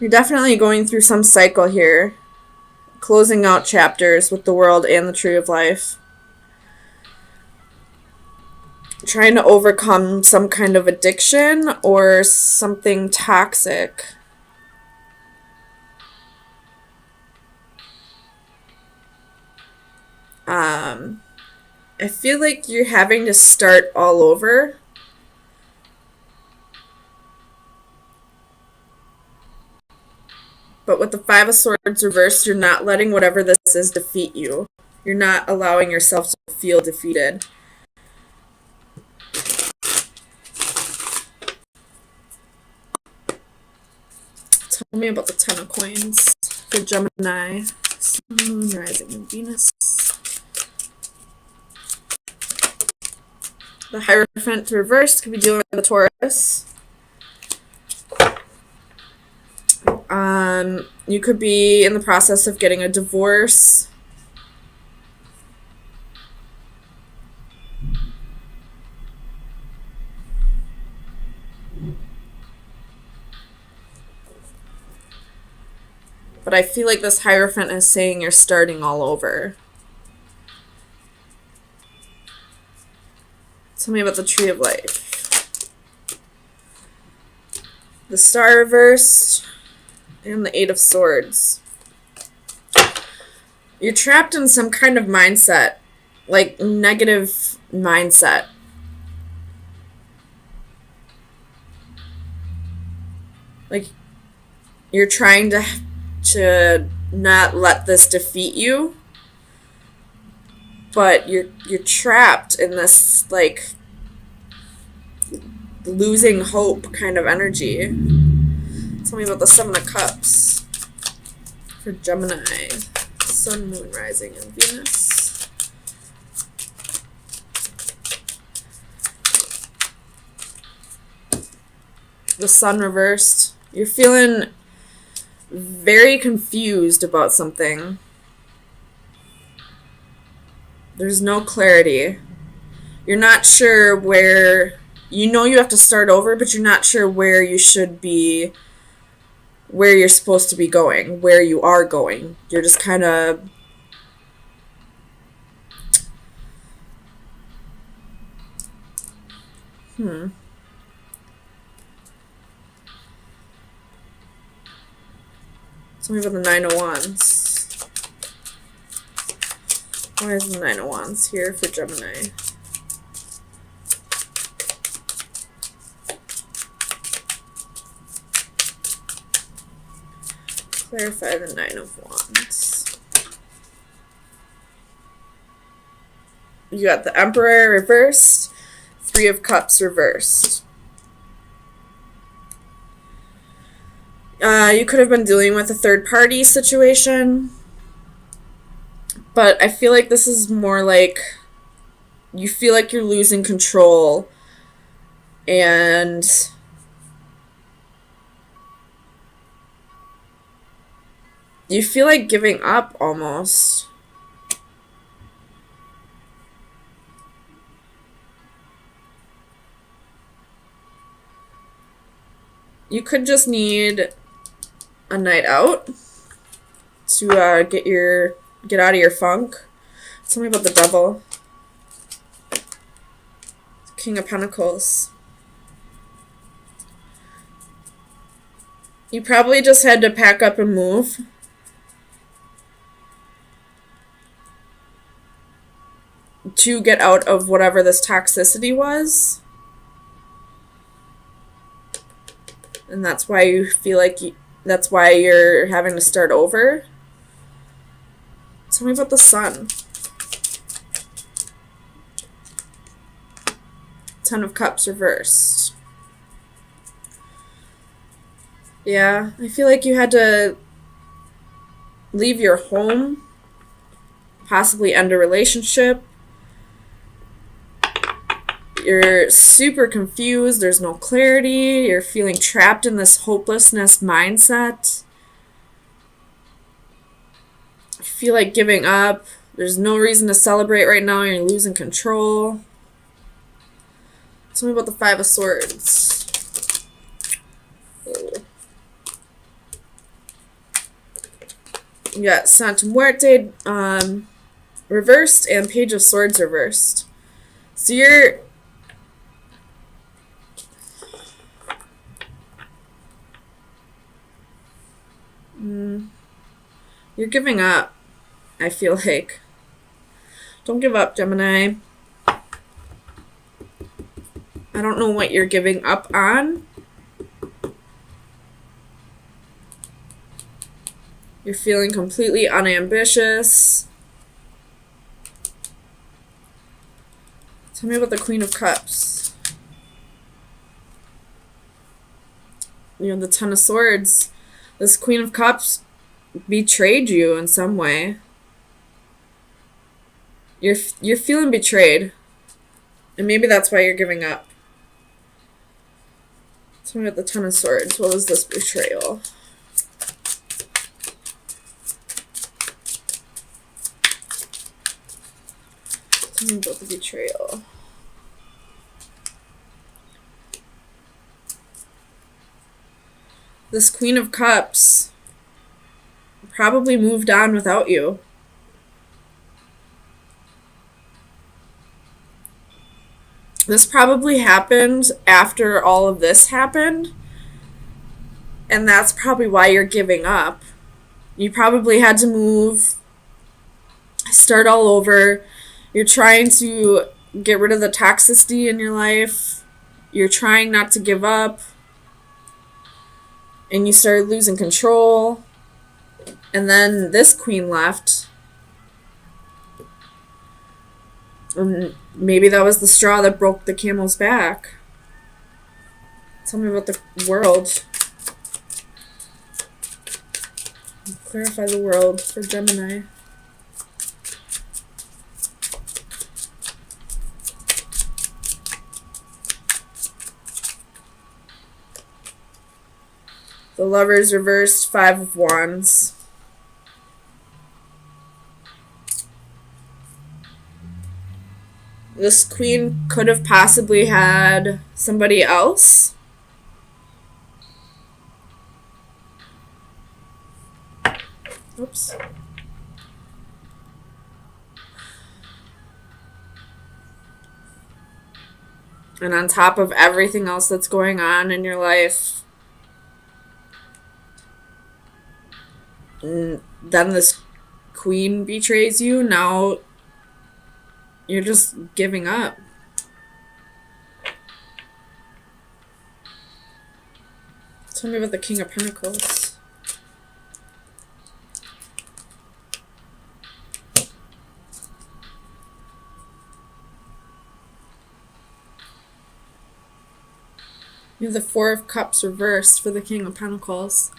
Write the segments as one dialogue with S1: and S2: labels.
S1: You're definitely going through some cycle here. Closing out chapters with the world and the tree of life. Trying to overcome some kind of addiction or something toxic. I feel like you're having to start all over. But with the Five of Swords reversed, you're not letting whatever this is defeat you. You're not allowing yourself to feel defeated. Tell me about the Ten of Coins for Gemini, Sun, Moon, Rising, and Venus. The Hierophant reversed could be dealing with the Taurus. You could be in the process of getting a divorce. But I feel like this Hierophant is saying you're starting all over. Tell me about the Tree of Life. The Star reversed. And the Eight of Swords. You're trapped in some kind of mindset. Like, negative mindset. Like, you're trying to not let this defeat you. But you're trapped in this, like, losing hope kind of energy. Tell me about the Seven of Cups for Gemini, Sun, Moon, Rising, and Venus. The Sun reversed. You're feeling very confused about something. There's no clarity. You're not sure where... You know you have to start over, but you're not sure where you should be... Where you're supposed to be going, where you are going. You're just kind of... Tell me about the Nine of Wands. Why is the Nine of Wands here for Gemini? Clarify the Nine of Wands. You got the Emperor reversed, Three of Cups reversed. You could have been dealing with a third-party situation, but I feel like this is more like you feel like you're losing control and you feel like giving up almost. You could just need a night out to get out of your funk. Tell me about the Devil. King of Pentacles. You probably just had to pack up and move. To get out of whatever this toxicity was. And that's why you feel like that's why you're having to start over. Tell me about the Sun. Ten of Cups reversed. Yeah, I feel like you had to leave your home, possibly end a relationship. You're super confused. There's no clarity. You're feeling trapped in this hopelessness mindset. You feel like giving up. There's no reason to celebrate right now. You're losing control. Tell me about the Five of Swords. You got Santa Muerte reversed and Page of Swords reversed. So you're giving up, I feel like. Don't give up, Gemini. I don't know what you're giving up on. You're feeling completely unambitious. Tell me about the Queen of Cups. You know, the Ten of Swords. This Queen of Cups betrayed you in some way. You're feeling betrayed. And maybe that's why you're giving up. Tell me about the Ten of Swords. What was this betrayal? Tell me about the betrayal. This Queen of Cups probably moved on without you. This probably happened after all of this happened. And that's probably why you're giving up. You probably had to move, start all over. You're trying to get rid of the toxicity in your life. You're trying not to give up. And you started losing control. And then this queen left. And maybe that was the straw that broke the camel's back. Tell me about the world. Clarify the world for Gemini. The Lovers reversed, 5 of Wands. This queen could have possibly had somebody else. Oops. And on top of everything else that's going on in your life, then this queen betrays you. Now you're just giving up. Tell me about the King of Pentacles. You have the Four of Cups reversed for the King of Pentacles.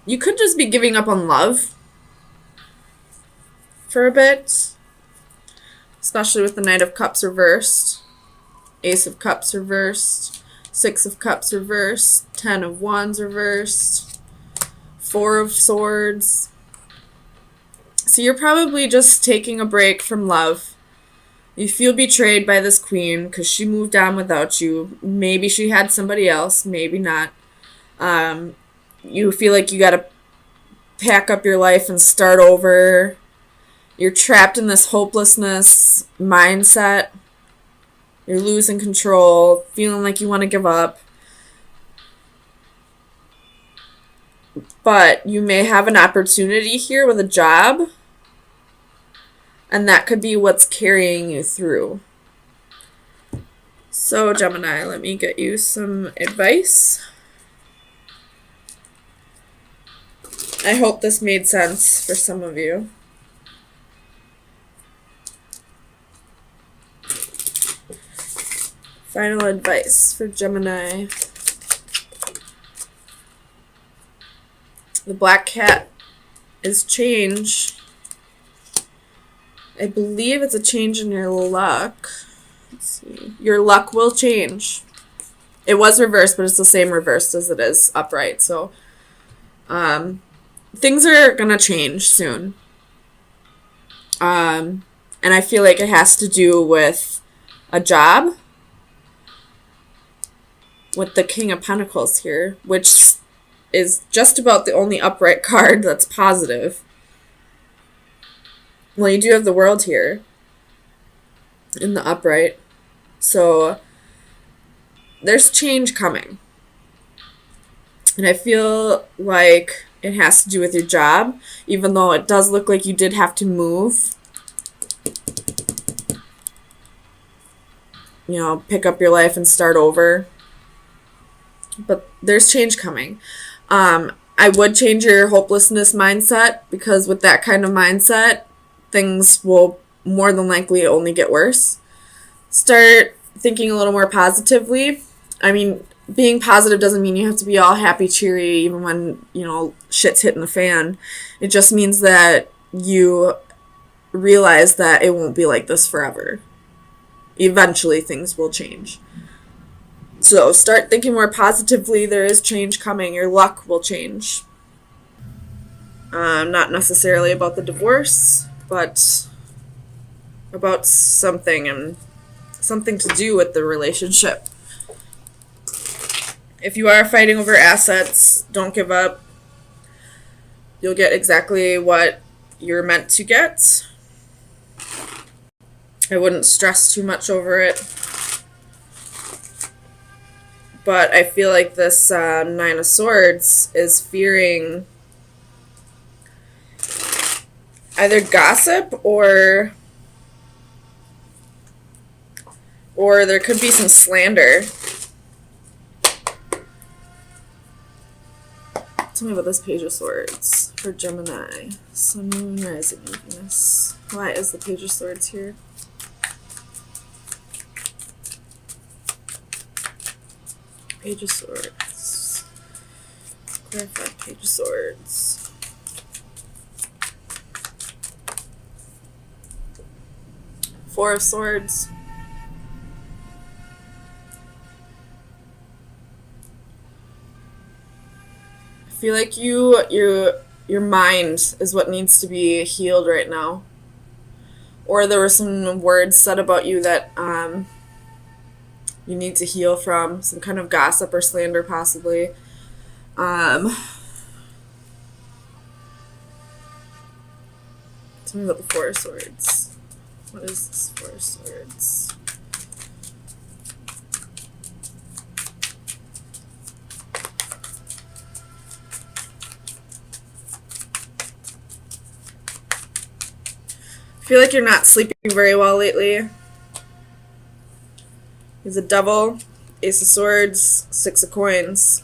S1: You could just be giving up on love for a bit, especially with the Knight of Cups reversed, Ace of Cups reversed, 6 of Cups reversed, 10 of Wands reversed, 4 of Swords. So you're probably just taking a break from love. You feel betrayed by this queen because she moved on without you. Maybe she had somebody else, maybe not. You feel like you gotta pack up your life and start over. You're trapped in this hopelessness mindset. You're losing control, feeling like you want to give up. But you may have an opportunity here with a job, and that could be what's carrying you through. So, Gemini, let me get you some advice. I hope this made sense for some of you. Final advice for Gemini. The black cat is change. I believe it's a change in your luck. Let's see. Your luck will change. It was reversed, but it's the same reversed as it is upright. So, things are gonna change soon. And I feel like it has to do with a job. With the King of Pentacles here, which is just about the only upright card that's positive. Well, you do have the World here in the upright. So there's change coming. And I feel like it has to do with your job, even though it does look like you did have to move. You know, pick up your life and start over. But there's change coming. I would change your hopelessness mindset, because with that kind of mindset, things will more than likely only get worse. Start thinking a little more positively. I mean, being positive doesn't mean you have to be all happy, cheery, even when, you know, shit's hitting the fan. It just means that you realize that it won't be like this forever. Eventually, things will change. So start thinking more positively. There is change coming. Your luck will change. Not necessarily about the divorce, but about something, and something to do with the relationship. If you are fighting over assets, don't give up. You'll get exactly what you're meant to get. I wouldn't stress too much over it. But I feel like this Nine of Swords is fearing either gossip or there could be some slander. Tell me about this Page of Swords for Gemini. Sun, Moon, Rising, and Venus. Why is the Page of Swords here? Page of Swords. Clarify Page of Swords. Four of Swords. I feel like your mind is what needs to be healed right now. Or there were some words said about you that you need to heal from. Some kind of gossip or slander, possibly. Tell me about the Four of Swords. What is this Four of Swords? I feel like you're not sleeping very well lately. There's a Devil, Ace of Swords, Six of Coins.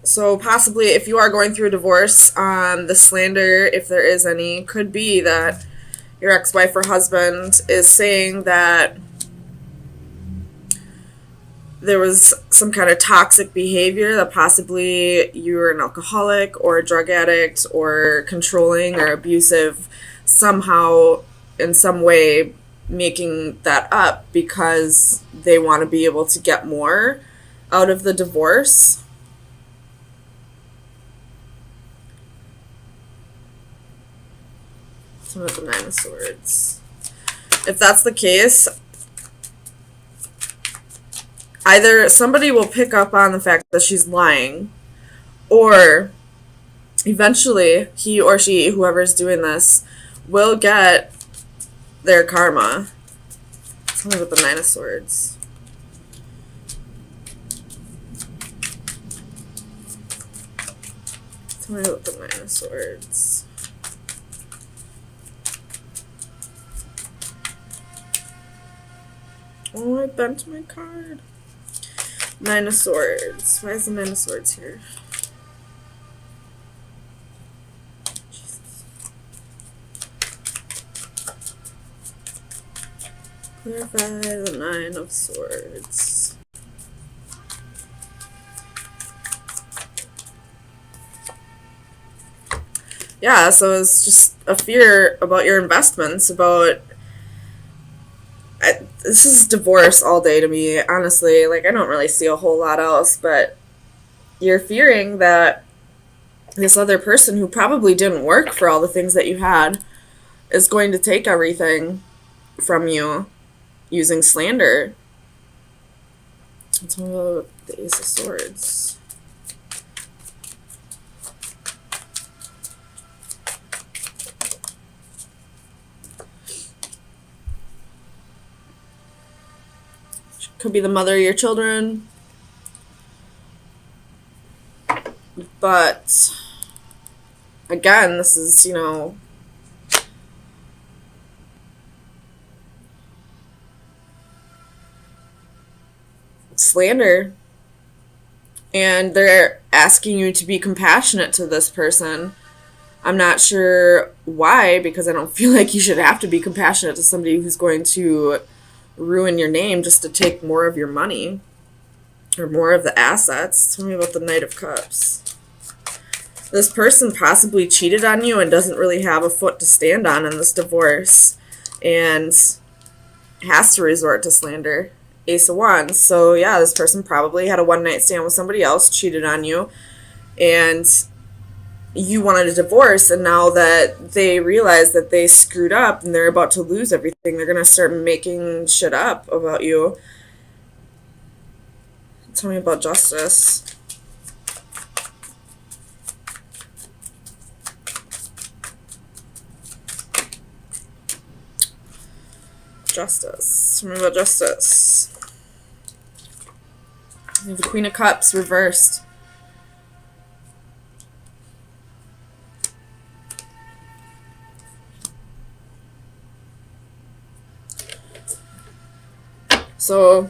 S1: So possibly, if you are going through a divorce, the slander, if there is any, could be that your ex-wife or husband is saying that there was some kind of toxic behavior, that possibly you were an alcoholic or a drug addict or controlling or abusive, somehow in some way making that up because they want to be able to get more out of the divorce. Some of the Nine of Swords. If that's the case, either somebody will pick up on the fact that she's lying, or eventually he or she, whoever's doing this, will get their karma. Tell me about the Nine of Swords. Tell me about the Nine of Swords. Oh, I bent my card. Nine of Swords. Why is the Nine of Swords here? Jesus. Clarify the Nine of Swords. Yeah, so it's just a fear about your investments, about... this is divorce all day to me, honestly. Like, I don't really see a whole lot else, but you're fearing that this other person who probably didn't work for all the things that you had is going to take everything from you using slander. Let's talk about the Ace of Swords. Could be the mother of your children. But again, this is, you know, slander. And they're asking you to be compassionate to this person. I'm not sure why, because I don't feel like you should have to be compassionate to somebody who's going to ruin your name just to take more of your money or more of the assets. Tell me about the Knight of Cups. This person possibly cheated on you and doesn't really have a foot to stand on in this divorce and has to resort to slander. Ace of Wands. So yeah, this person probably had a one-night stand with somebody else, cheated on you, and you wanted a divorce, and now that they realize that they screwed up and they're about to lose everything, they're going to start making shit up about you. Tell me about Justice. Justice. Tell me about Justice. You have the Queen of Cups reversed. So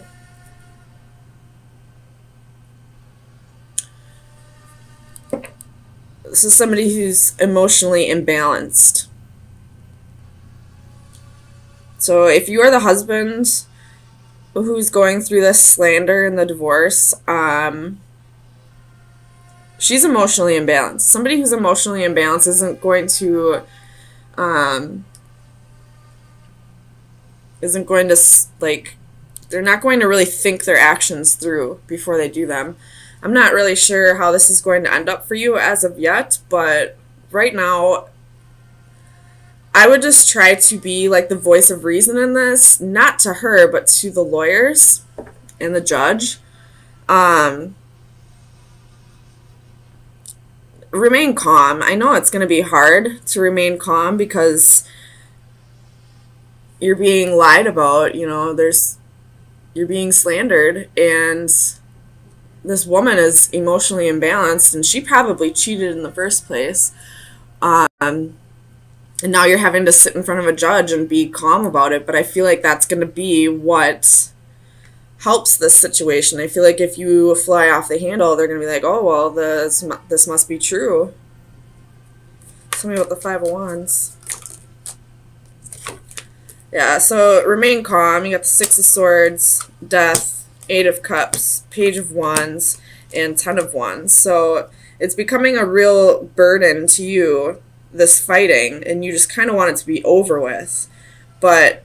S1: this is somebody who's emotionally imbalanced. So if you are the husband who's going through this slander and the divorce, she's emotionally imbalanced. Somebody who's emotionally imbalanced isn't going to like, they're not going to really think their actions through before they do them. I'm not really sure how this is going to end up for you as of yet, but right now I would just try to be like the voice of reason in this, not to her, but to the lawyers and the judge. Remain calm. I know it's going to be hard to remain calm because you're being lied about, you know, you're being slandered, and this woman is emotionally imbalanced, and she probably cheated in the first place. And now you're having to sit in front of a judge and be calm about it, but I feel like that's going to be what helps this situation. I feel like if you fly off the handle, they're going to be like, oh, well, this must be true. Tell me about the Five of Wands. Yeah, so remain calm. You got the Six of Swords, Death, Eight of Cups, Page of Wands, and 10 of Wands. So it's becoming a real burden to you, this fighting, and you just kind of want it to be over with. But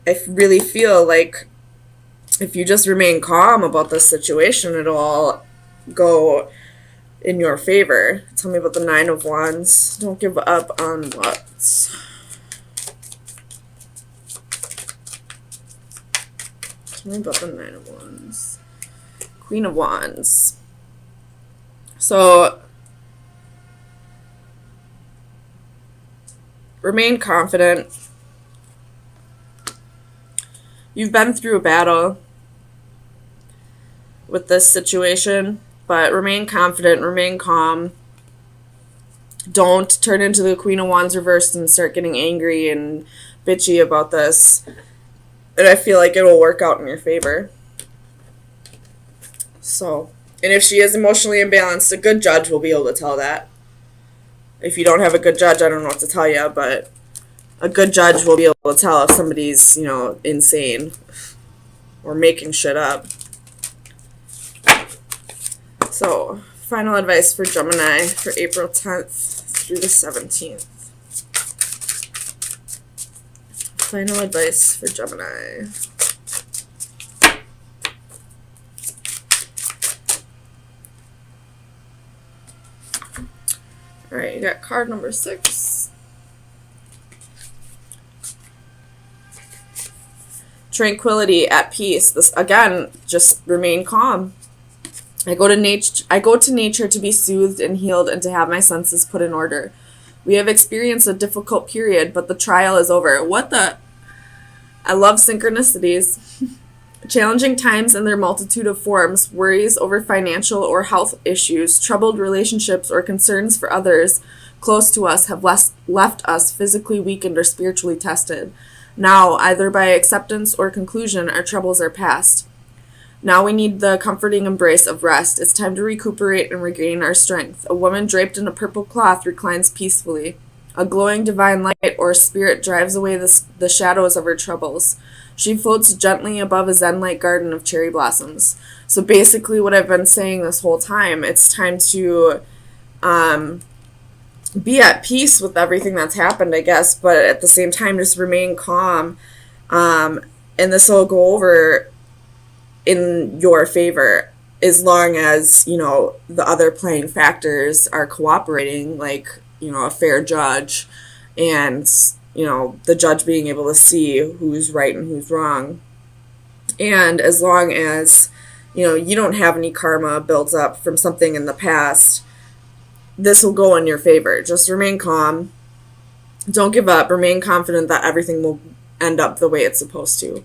S1: I really feel like if you just remain calm about this situation, it'll all go in your favor. Tell me about the Nine of Wands. Don't give up on what? Tell me about the Nine of Wands. Queen of Wands. So remain confident. You've been through a battle with this situation, but remain confident, remain calm. Don't turn into the Queen of Wands reversed and start getting angry and bitchy about this. And I feel like it will work out in your favor. So, and if she is emotionally imbalanced, a good judge will be able to tell that. If you don't have a good judge, I don't know what to tell you, but a good judge will be able to tell if somebody's, you know, insane or making shit up. So, final advice for Gemini for April 10th through the 17th. Final advice for Gemini. Alright, you got card number 6. tranquility, at peace. This again, just remain calm. I go to nature to be soothed and healed and to have my senses put in order. We have experienced a difficult period, but the trial is over. What the? I love synchronicities. Challenging times in their multitude of forms, worries over financial or health issues, troubled relationships, or concerns for others close to us have left us physically weakened or spiritually tested. Now, either by acceptance or conclusion, our troubles are past. Now we need the comforting embrace of rest. It's time to recuperate and regain our strength. A woman draped in a purple cloth reclines peacefully. A glowing divine light or spirit drives away the shadows of her troubles. She floats gently above a zen-like garden of cherry blossoms. So basically what I've been saying this whole time, it's time to be at peace with everything that's happened, I guess, but at the same time just remain calm. And this will go over in your favor as long as, the other playing factors are cooperating, like, a fair judge and, the judge being able to see who's right and who's wrong. And as long as, you don't have any karma built up from something in the past, this will go in your favor. Just remain calm. Don't give up. Remain confident that everything will end up the way it's supposed to.